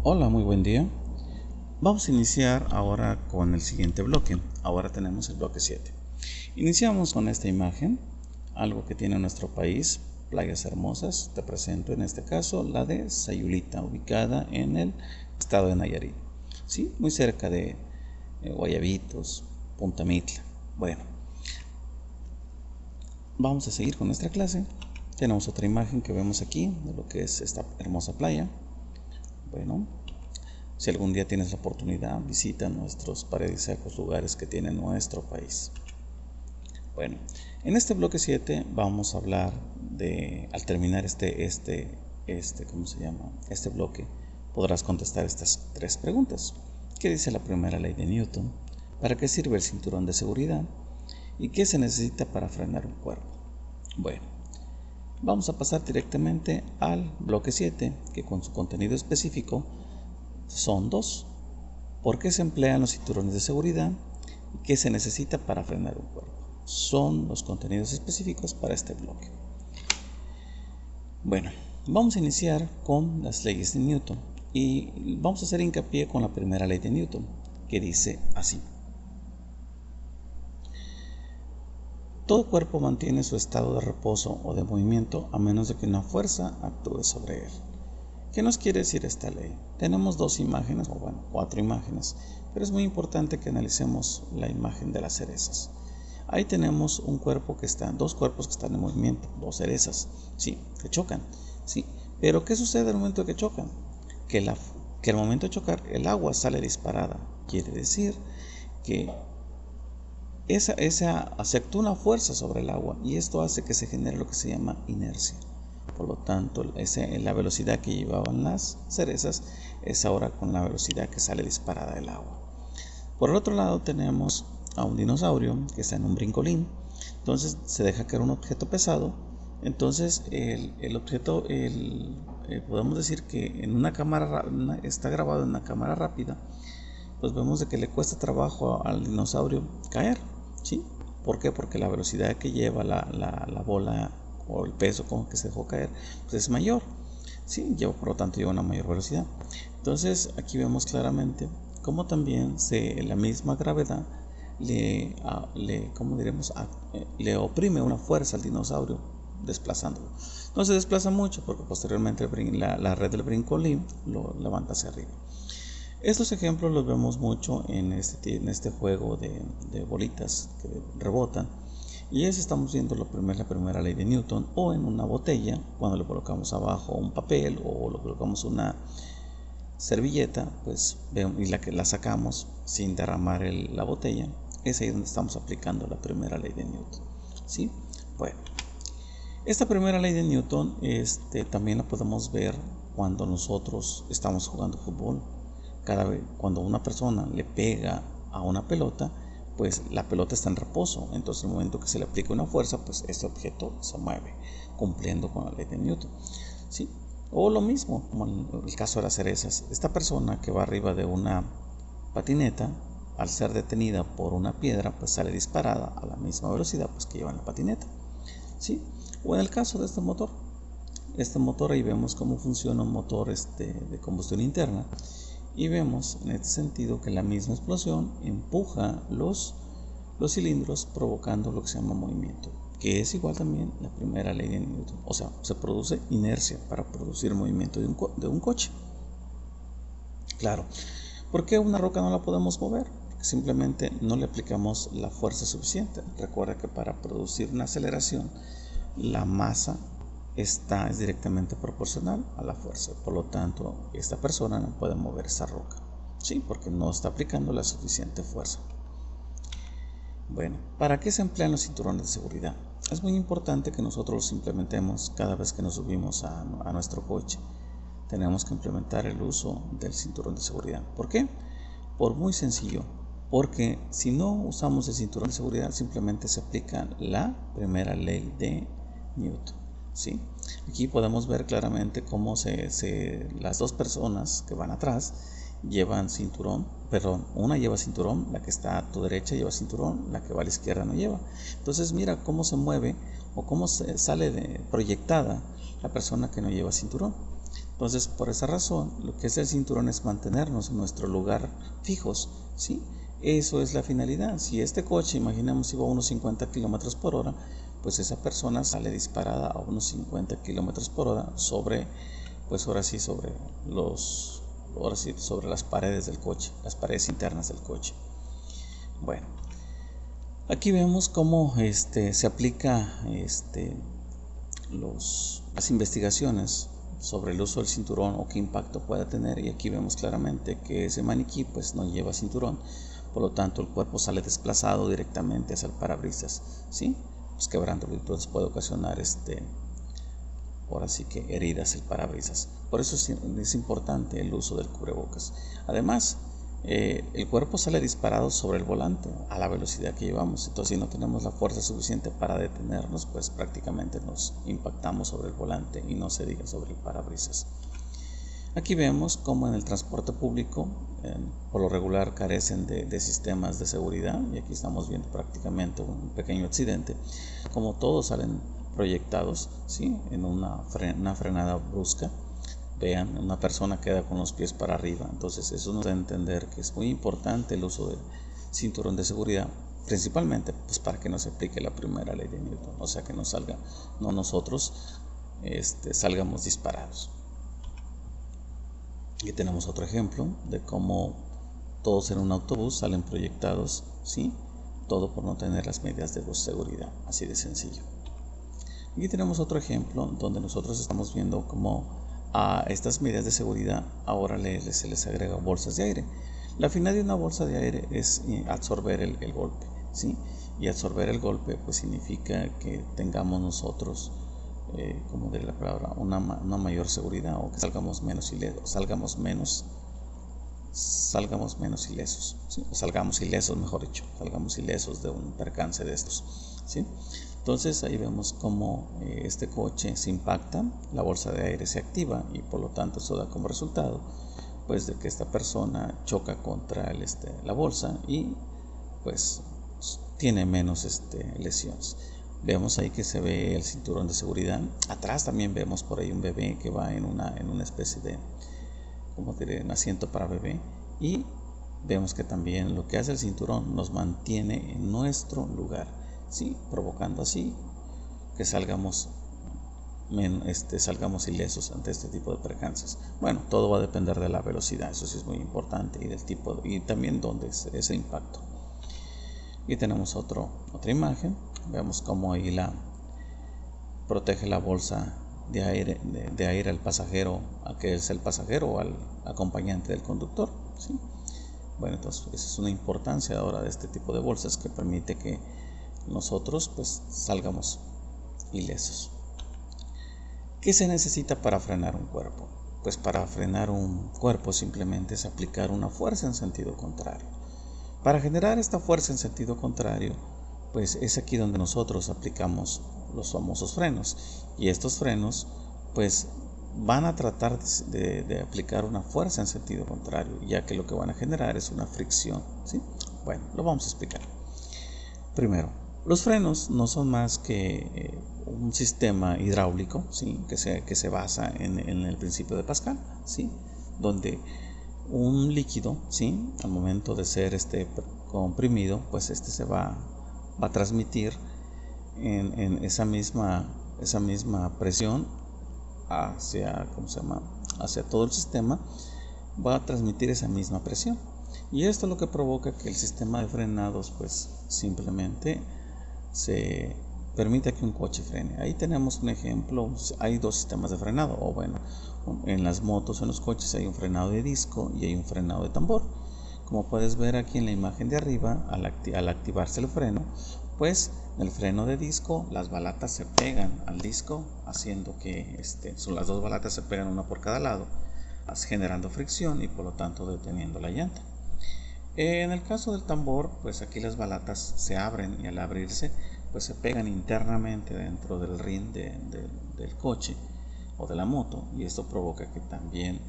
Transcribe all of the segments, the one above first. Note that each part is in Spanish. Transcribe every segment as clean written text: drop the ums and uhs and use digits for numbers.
Hola, muy buen día. Vamos a iniciar ahora con el siguiente bloque. Ahora tenemos el bloque 7. Iniciamos con esta imagen, algo que tiene nuestro país, playas hermosas. Te presento en este caso la de Sayulita, ubicada en el estado de Nayarit. Sí, muy cerca de Guayabitos, Punta Mitla. Bueno, vamos a seguir con nuestra clase. Tenemos otra imagen que vemos aquí de lo que es esta hermosa playa. Bueno, si algún día tienes la oportunidad, visita nuestros paradisíacos lugares que tiene nuestro país. Bueno, en este bloque 7 vamos a hablar de, al terminar ¿cómo se llama? Este bloque, podrás contestar estas 3 preguntas. ¿Qué dice la primera ley de Newton? ¿Para qué sirve el cinturón de seguridad? ¿Y qué se necesita para frenar un cuerpo? Bueno, vamos a pasar directamente al bloque 7, que con su contenido específico son 2. ¿Por qué se emplean los cinturones de seguridad? ¿Y qué se necesita para frenar un cuerpo? Son los contenidos específicos para este bloque. Bueno, vamos a iniciar con las leyes de Newton y vamos a hacer hincapié con la primera ley de Newton, que dice así: todo cuerpo mantiene su estado de reposo o de movimiento a menos de que una fuerza actúe sobre él. ¿Qué nos quiere decir esta ley? Tenemos 2 imágenes, o bueno, 4 imágenes, pero es muy importante que analicemos la imagen de las cerezas. Ahí tenemos un cuerpo que está, 2 cuerpos que están en movimiento, 2 cerezas, sí, que chocan, sí. Pero ¿qué sucede al momento de que chocan? Que al momento de chocar el agua sale disparada. Quiere decir que se actúa una fuerza sobre el agua y esto hace que se genere lo que se llama inercia. Por lo tanto, la velocidad que llevaban las cerezas es ahora con la velocidad que sale disparada del agua. Por el otro lado tenemos a un dinosaurio que está en un brincolín. Entonces se deja caer un objeto pesado. Entonces el objeto, podemos decir que en una cámara, está grabado en una cámara rápida, pues vemos de que le cuesta trabajo al dinosaurio caer, ¿sí? ¿Por qué? Porque la velocidad que lleva la bola o el peso con que se dejó caer pues es mayor, ¿sí? Por lo tanto lleva una mayor velocidad. Entonces aquí vemos claramente cómo también la misma gravedad le oprime una fuerza al dinosaurio desplazándolo. No se desplaza mucho porque posteriormente la red del brincolín lo levanta hacia arriba. Estos ejemplos los vemos mucho en este juego de bolitas que rebotan. Y es estamos viendo la primera ley de Newton, o en una botella, cuando le colocamos abajo un papel o le colocamos una servilleta, pues vemos, y la sacamos sin derramar la botella, es ahí donde estamos aplicando la primera ley de Newton, ¿sí? Bueno, esta primera ley de Newton también la podemos ver cuando nosotros estamos jugando fútbol. Cada vez cuando una persona le pega a una pelota, pues la pelota está en reposo. Entonces, en el momento que se le aplica una fuerza, pues este objeto se mueve, cumpliendo con la ley de Newton, ¿sí? O lo mismo, como en el caso de las cerezas. Esta persona que va arriba de una patineta, al ser detenida por una piedra, pues sale disparada a la misma velocidad pues que lleva en la patineta, ¿sí? O en el caso de este motor ahí vemos cómo funciona un motor de combustión interna. Y vemos en este sentido que la misma explosión empuja los cilindros, provocando lo que se llama movimiento, que es igual también la primera ley de Newton. O sea, se produce inercia para producir movimiento de un coche. Claro, ¿por qué una roca no la podemos mover? Porque simplemente no le aplicamos la fuerza suficiente. Recuerda que para producir una aceleración, la masa es directamente proporcional a la fuerza. Por lo tanto, esta persona no puede mover esa roca, ¿sí? Porque no está aplicando la suficiente fuerza. Bueno, ¿para qué se emplean los cinturones de seguridad? Es muy importante que nosotros los implementemos cada vez que nos subimos a nuestro coche. Tenemos que implementar el uso del cinturón de seguridad. ¿Por qué? Por muy sencillo. Porque si no usamos el cinturón de seguridad, simplemente se aplica la primera ley de Newton, ¿sí? Aquí podemos ver claramente cómo las 2 personas que van atrás llevan cinturón, perdón, una lleva cinturón, la que está a tu derecha lleva cinturón, la que va a la izquierda no lleva. Entonces mira cómo se mueve o cómo sale proyectada la persona que no lleva cinturón. Entonces, por esa razón, lo que es el cinturón es mantenernos en nuestro lugar fijos, ¿sí? Eso es la finalidad. Si este coche, imaginemos, iba a unos 50 kilómetros por hora, pues esa persona sale disparada a unos 50 kilómetros por hora sobre, pues ahora sí, sobre las paredes del coche, las paredes internas del coche. Bueno, aquí vemos cómo se aplica las investigaciones sobre el uso del cinturón o qué impacto puede tener, y aquí vemos claramente que ese maniquí pues no lleva cinturón, por lo tanto el cuerpo sale desplazado directamente hacia el parabrisas, ¿sí? Pues quebrándolo, y entonces puede ocasionar ahora sí que heridas el parabrisas. Por eso es importante el uso del cubrebocas. Además, el cuerpo sale disparado sobre el volante a la velocidad que llevamos, entonces si no tenemos la fuerza suficiente para detenernos, pues prácticamente nos impactamos sobre el volante, y no se diga sobre el parabrisas. Aquí vemos cómo en el transporte público por lo regular carecen de sistemas de seguridad, y aquí estamos viendo prácticamente un pequeño accidente, como todos salen proyectados, ¿sí? En una frenada brusca. Vean, una persona queda con los pies para arriba. Entonces eso nos da a entender que es muy importante el uso del cinturón de seguridad, principalmente pues para que no se aplique la primera ley de Newton, o sea que nosotros salgamos disparados. Aquí tenemos otro ejemplo de cómo todos en un autobús salen proyectados, ¿sí? Todo por no tener las medidas de seguridad, así de sencillo. Aquí tenemos otro ejemplo donde nosotros estamos viendo cómo a estas medidas de seguridad ahora se les agrega bolsas de aire. La finalidad de una bolsa de aire es absorber el golpe, ¿sí? Y absorber el golpe pues significa que tengamos nosotros, como diría la palabra, una mayor seguridad, o que salgamos menos ilesos, ¿sí? O salgamos ilesos, mejor dicho, salgamos ilesos de un percance de estos, ¿sí? Entonces ahí vemos cómo este coche se impacta, la bolsa de aire se activa, y por lo tanto eso da como resultado pues de que esta persona choca contra la bolsa y pues tiene menos lesiones. Vemos ahí que se ve el cinturón de seguridad. Atrás también vemos por ahí un bebé que va en una especie de, como diré, un asiento para bebé, y vemos que también lo que hace el cinturón nos mantiene en nuestro lugar, ¿sí? Provocando así que salgamos ilesos ante este tipo de percances. Bueno, todo va a depender de la velocidad, eso sí es muy importante, y del tipo, y también dónde es ese impacto. Y tenemos otra imagen. Vemos cómo ahí protege la bolsa de aire al pasajero, a que es el pasajero o al acompañante del conductor, ¿sí? Bueno, entonces esa es una importancia ahora de este tipo de bolsas, que permite que nosotros pues salgamos ilesos. ¿Qué se necesita para frenar un cuerpo? Pues para frenar un cuerpo simplemente es aplicar una fuerza en sentido contrario. Para generar esta fuerza en sentido contrario, pues es aquí donde nosotros aplicamos los famosos frenos, y estos frenos pues van a tratar de aplicar una fuerza en sentido contrario, ya que lo que van a generar es una fricción, ¿sí? Bueno, lo vamos a explicar. Primero, los frenos no son más que un sistema hidráulico, ¿sí? que se basa en el principio de Pascal, ¿sí? Donde un líquido, ¿sí? Al momento de ser comprimido, pues se va a transmitir en esa misma presión hacia todo el sistema, va a transmitir esa misma presión, y esto es lo que provoca que el sistema de frenados pues simplemente se permite que un coche frene. Ahí tenemos un ejemplo. Hay dos sistemas de frenado, o bueno, en las motos o en los coches hay un frenado de disco y hay un frenado de tambor. Como puedes ver aquí en la imagen de arriba, al activarse el freno, pues en el freno de disco las balatas se pegan al disco, haciendo que las dos balatas se pegan una por cada lado, generando fricción y por lo tanto deteniendo la llanta. En el caso del tambor, pues aquí las balatas se abren, y al abrirse pues se pegan internamente dentro del rin del coche o de la moto, y esto provoca que también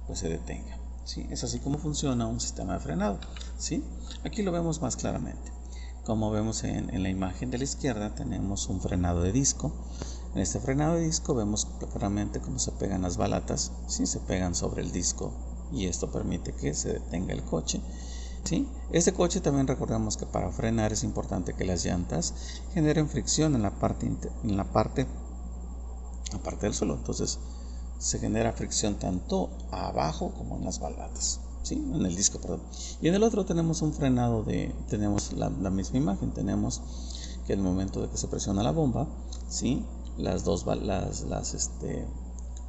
pues se detenga, ¿sí? Es así como funciona un sistema de frenado, ¿sí? Aquí lo vemos más claramente. Como vemos en la imagen de la izquierda, tenemos un frenado de disco. En este frenado de disco vemos claramente cómo se pegan las balatas, ¿sí? Se pegan sobre el disco y esto permite que se detenga el coche, ¿sí? Este coche también recordemos que para frenar es importante que las llantas generen fricción en la parte del suelo. Entonces se genera fricción tanto abajo como en las balatas, ¿sí? En el disco, perdón. Y en el otro tenemos un frenado tenemos la misma imagen. Tenemos que en el momento de que se presiona la bomba, ¿sí?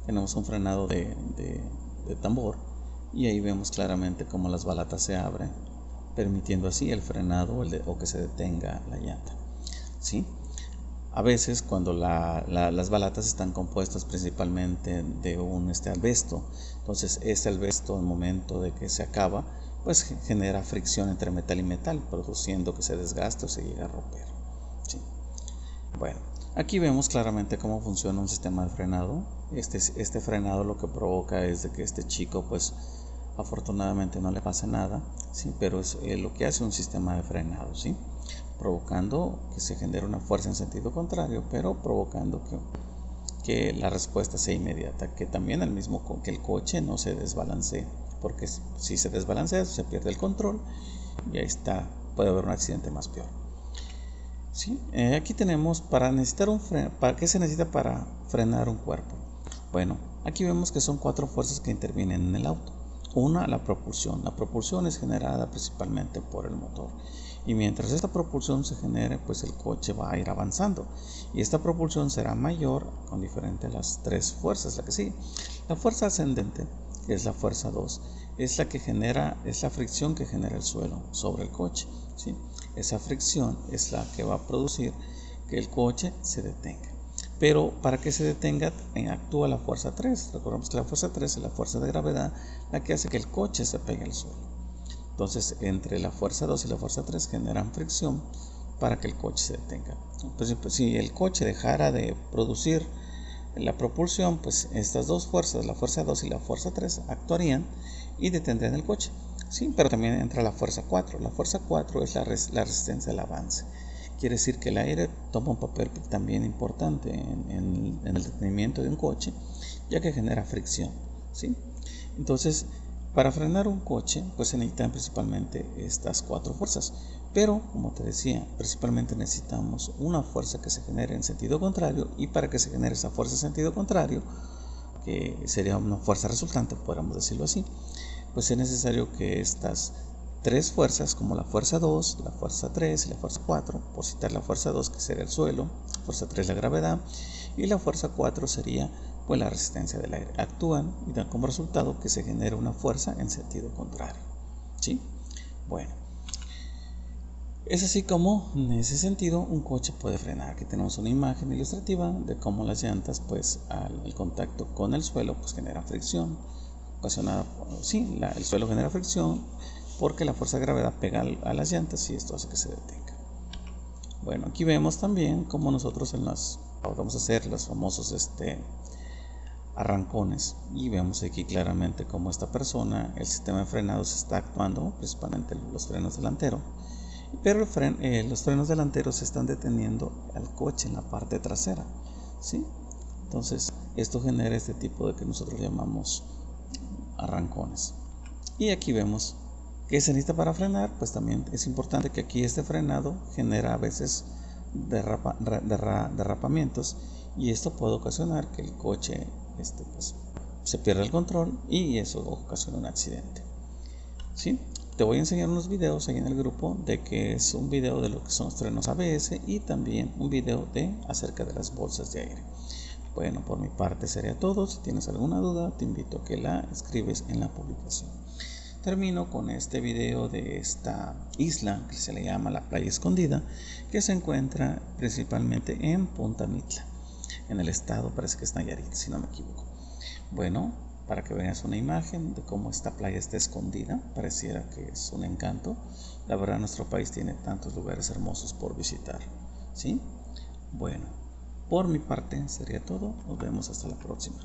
Tenemos un frenado de tambor, y ahí vemos claramente cómo las balatas se abren, permitiendo así el frenado o que se detenga la llanta, ¿sí? A veces cuando las balatas están compuestas principalmente de un albesto, entonces este albesto al momento de que se acaba, pues genera fricción entre metal y metal, produciendo que se desgaste o se llegue a romper, ¿sí? Bueno, aquí vemos claramente cómo funciona un sistema de frenado. Este frenado lo que provoca es de que este chico, pues afortunadamente no le pasa nada, ¿sí? Pero es lo que hace un sistema de frenado, ¿sí? Provocando que se genere una fuerza en sentido contrario, pero provocando que la respuesta sea inmediata, que también que el coche no se desbalancee, porque si se desbalancea se pierde el control y ahí está, puede haber un accidente más peor, ¿sí? Aquí tenemos ¿para qué se necesita para frenar un cuerpo? Bueno, aquí vemos que son 4 fuerzas que intervienen en el auto. Una, la propulsión. La propulsión es generada principalmente por el motor. Y mientras esta propulsión se genere, pues el coche va a ir avanzando. Y esta propulsión será mayor con diferente a las 3 fuerzas. La que sigue. La fuerza ascendente, que es la fuerza 2, es la fricción que genera el suelo sobre el coche, ¿sí? Esa fricción es la que va a producir que el coche se detenga. Pero para que se detenga actúa la fuerza 3. Recordemos que la fuerza 3 es la fuerza de gravedad, la que hace que el coche se pegue al suelo. Entonces entre la fuerza 2 y la fuerza 3 generan fricción para que el coche se detenga. Pues, si el coche dejara de producir la propulsión, pues estas dos fuerzas, la fuerza 2 y la fuerza 3, actuarían y detendrían el coche, ¿sí? Pero también entra la fuerza 4. La fuerza 4 es la resistencia al avance. Quiere decir que el aire toma un papel también importante en el detenimiento de un coche, ya que genera fricción, ¿sí? Entonces, para frenar un coche, pues se necesitan principalmente estas 4 fuerzas. Pero, como te decía, principalmente necesitamos una fuerza que se genere en sentido contrario, y para que se genere esa fuerza en sentido contrario, que sería una fuerza resultante, podríamos decirlo así, pues es necesario que estas 3 fuerzas, como la fuerza 2, la fuerza 3 y la fuerza 4, por citar la fuerza 2 que sería el suelo, la fuerza 3 la gravedad y la fuerza 4 sería pues la resistencia del aire, actúan y dan como resultado que se genere una fuerza en sentido contrario, ¿sí? Bueno, es así como en ese sentido un coche puede frenar. Aquí tenemos una imagen ilustrativa de cómo las llantas, pues al contacto con el suelo, pues generan fricción ocasionada el suelo genera fricción porque la fuerza de gravedad pega a las llantas y esto hace que se detenga. Bueno, aquí vemos también cómo nosotros vamos a hacer los famosos arrancones, y vemos aquí claramente cómo esta persona, el sistema de frenados está actuando, principalmente los frenos delanteros, pero los frenos delanteros están deteniendo al coche en la parte trasera, ¿sí? Entonces esto genera este tipo de que nosotros llamamos arrancones. Y aquí vemos que se necesita para frenar. Pues también es importante que aquí este frenado genera a veces derrapamientos, y esto puede ocasionar que el coche pues, se pierda el control y eso ocasiona un accidente, ¿sí? Te voy a enseñar unos videos ahí en el grupo de que es un video de lo que son los frenos ABS y también un video acerca de las bolsas de aire. Bueno, por mi parte sería todo. Si tienes alguna duda, te invito a que la escribes en la publicación. Termino con este video de esta isla que se le llama la Playa Escondida, que se encuentra principalmente en Punta Mitla, en el estado, parece que es Nayarit, si no me equivoco. Bueno, para que veas una imagen de cómo esta playa está escondida, pareciera que es un encanto. La verdad, nuestro país tiene tantos lugares hermosos por visitar, ¿sí? Bueno, por mi parte sería todo. Nos vemos hasta la próxima.